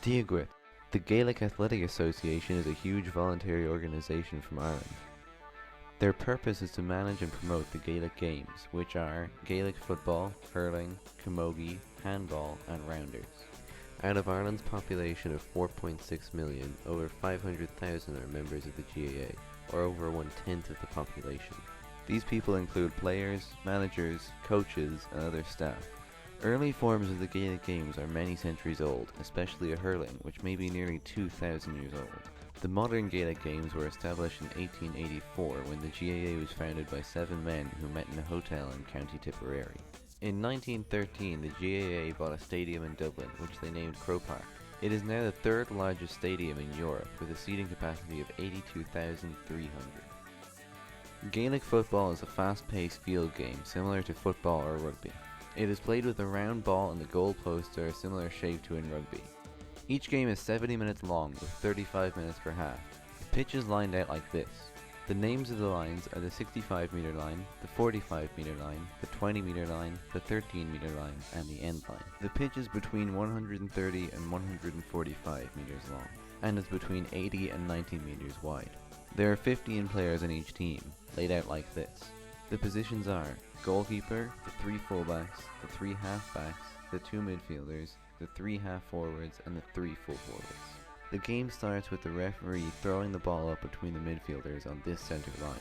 Diagwit. The Gaelic Athletic Association is a huge voluntary organisation from Ireland. Their purpose is to manage and promote the Gaelic games, which are Gaelic Football, Hurling, Camogie, Handball and Rounders. Out of Ireland's population of 4.6 million, over 500,000 are members of the GAA, or over 1/10 of the population. These people include players, managers, coaches and other staff. Early forms of the Gaelic games are many centuries old, especially a hurling, which may be nearly 2,000 years old. The modern Gaelic games were established in 1884 when the GAA was founded by 7 men who met in a hotel in County Tipperary. In 1913, the GAA bought a stadium in Dublin, which they named Croke Park. It is now the 3rd largest stadium in Europe, with a seating capacity of 82,300. Gaelic football is a fast-paced field game, similar to football or rugby. It is played with a round ball and the goalposts are a similar shape to in rugby. Each game is 70 minutes long, with 35 minutes per half. The pitch is lined out like this. The names of the lines are the 65-metre line, the 45-metre line, the 20-metre line, the 13-metre line, and the end line. The pitch is between 130 and 145 metres long, and is between 80 and 90 metres wide. There are 15 players on each team, laid out like this. The positions are goalkeeper, the 3 fullbacks, the 3 halfbacks, the 2 midfielders, the 3 half-forwards, and the 3 full-forwards. The game starts with the referee throwing the ball up between the midfielders on this centre line.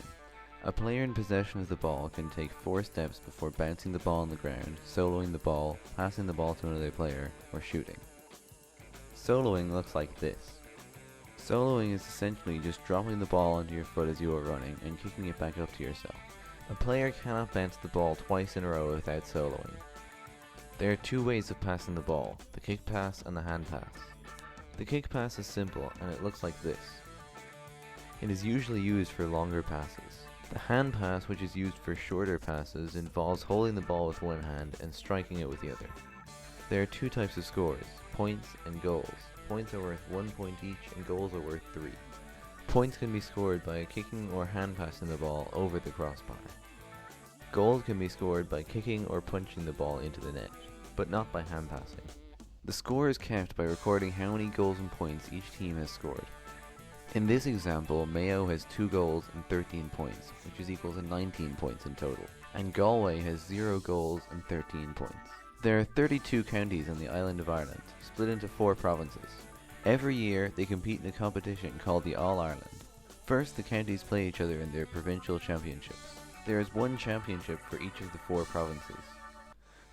A player in possession of the ball can take 4 steps before bouncing the ball on the ground, soloing the ball, passing the ball to another player, or shooting. Soloing looks like this. Soloing is essentially just dropping the ball onto your foot as you are running and kicking it back up to yourself. A player cannot bounce the ball twice in a row without soloing. There are 2 ways of passing the ball, the kick pass and the hand pass. The kick pass is simple and it looks like this. It is usually used for longer passes. The hand pass, which is used for shorter passes, involves holding the ball with one hand and striking it with the other. There are 2 types of scores, points and goals. Points are worth 1 point each and goals are worth 3. Points can be scored by kicking or hand passing the ball over the crossbar. Goals can be scored by kicking or punching the ball into the net, but not by hand passing. The score is kept by recording how many goals and points each team has scored. In this example, Mayo has 2 goals and 13 points, which is equal to 19 points in total, and Galway has 0 goals and 13 points. There are 32 counties on the island of Ireland, split into 4 provinces. Every year, they compete in a competition called the All-Ireland. First, the counties play each other in their provincial championships. There is 1 championship for each of the 4 provinces.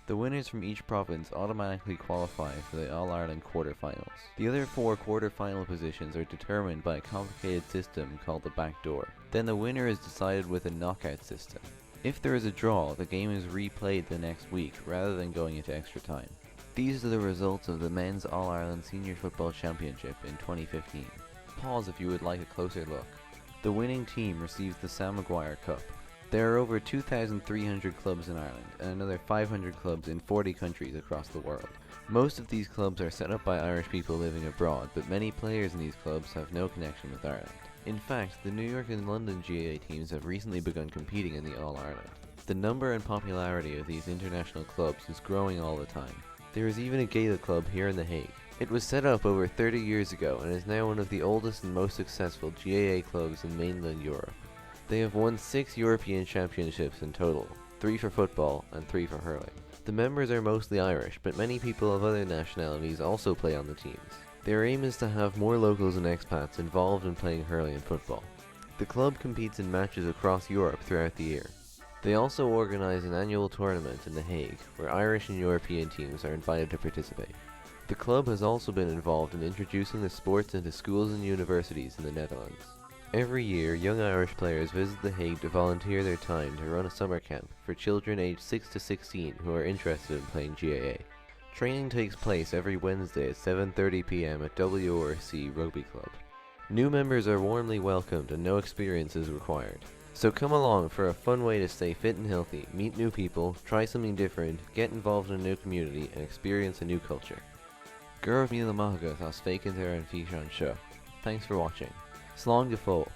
The winners from each province automatically qualify for the All-Ireland quarterfinals. The other 4 quarterfinal positions are determined by a complicated system called the back door. Then the winner is decided with a knockout system. If there is a draw, the game is replayed the next week rather than going into extra time. These are the results of the Men's All-Ireland Senior Football Championship in 2015. Pause if you would like a closer look. The winning team receives the Sam Maguire Cup. There are over 2,300 clubs in Ireland and another 500 clubs in 40 countries across the world. Most of these clubs are set up by Irish people living abroad, but many players in these clubs have no connection with Ireland. In fact, the New York and London GAA teams have recently begun competing in the All-Ireland. The number and popularity of these international clubs is growing all the time. There is even a Gaelic club here in The Hague. It was set up over 30 years ago and is now one of the oldest and most successful GAA clubs in mainland Europe. They have won 6 European championships in total, 3 for football and 3 for hurling. The members are mostly Irish, but many people of other nationalities also play on the teams. Their aim is to have more locals and expats involved in playing hurling and football. The club competes in matches across Europe throughout the year. They also organise an annual tournament in The Hague, where Irish and European teams are invited to participate. The club has also been involved in introducing the sports into schools and universities in the Netherlands. Every year, young Irish players visit The Hague to volunteer their time to run a summer camp for children aged 6 to 16 who are interested in playing GAA. Training takes place every Wednesday at 7:30 p.m. at WRC Rugby Club. New members are warmly welcomed and no experience is required. So come along for a fun way to stay fit and healthy, meet new people, try something different, get involved in a new community, and experience a new culture. Gurv míle maithagad as fécinn ar an bhí seo. Thanks for watching. Slán go fóill.